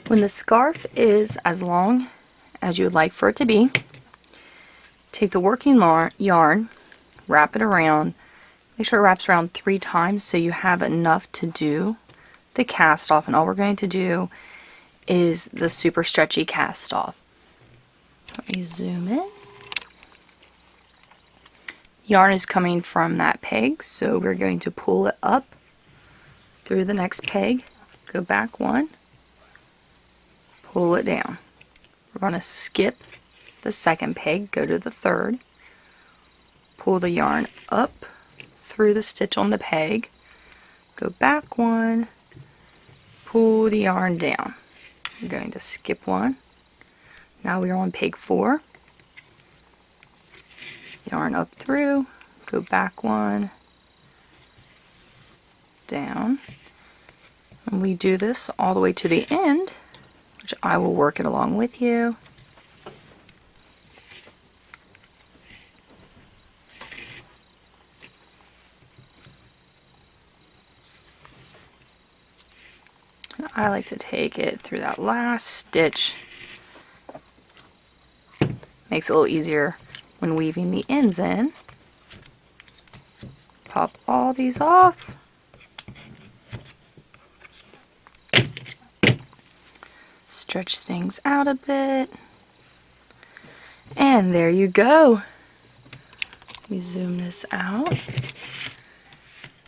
When the scarf is as long as you would like for it to be, take the working yarn, wrap it around, make sure it wraps around 3 times so you have enough to do the cast off. And all we're going to do is the super stretchy cast off. So let me zoom in. Yarn is coming from that peg, so we're going to pull it up through the next peg, go back 1, pull it down. We're going to skip the second peg, go to the third, pull the yarn up through the stitch on the peg, go back 1, pull the yarn down. We're going to skip 1. Now we are on peg 4. Yarn up through, go back 1, down, and we do this all the way to the end, which I will work it along with you. And I like to take it through that last stitch. Makes it a little easier when weaving the ends in. Pop all these off. Stretch things out a bit. And there you go. Let me zoom this out.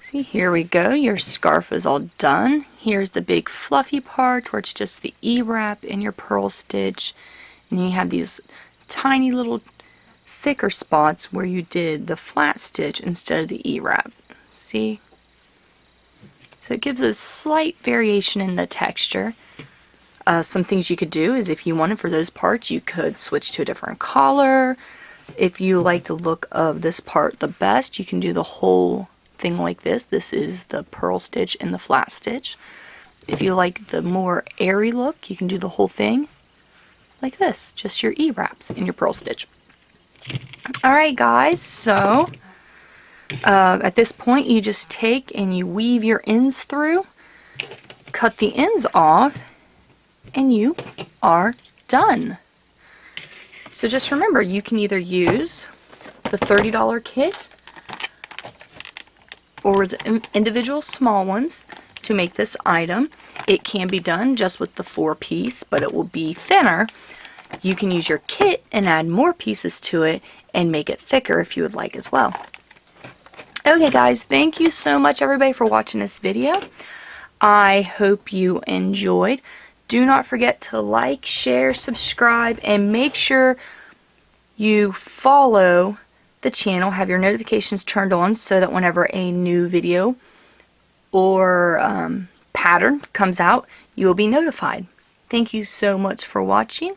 See, here we go. Your scarf is all done. Here's the big fluffy part where it's just the E-wrap and your purl stitch. And you have these tiny little thicker spots where you did the flat stitch instead of the E-wrap. See? So it gives a slight variation in the texture. Some things you could do is if you wanted for those parts, you could switch to a different color. If you like the look of this part the best, you can do the whole thing like this. This is the purl stitch and the flat stitch. If you like the more airy look, you can do the whole thing like this. Just your E-wraps and your purl stitch. Alright guys, so at this point you just take and you weave your ends through, cut the ends off, and you are done. So just remember, you can either use the $30 kit or the individual small ones to make this item. It can be done just with the 4-piece, but it will be thinner. You can use your kit and add more pieces to it and make it thicker if you would like as well. Okay guys, thank you so much everybody for watching this video. I hope you enjoyed. Do not forget to like, share, subscribe, and make sure you follow the channel. Have your notifications turned on so that whenever a new video or pattern comes out, you will be notified. Thank you so much for watching.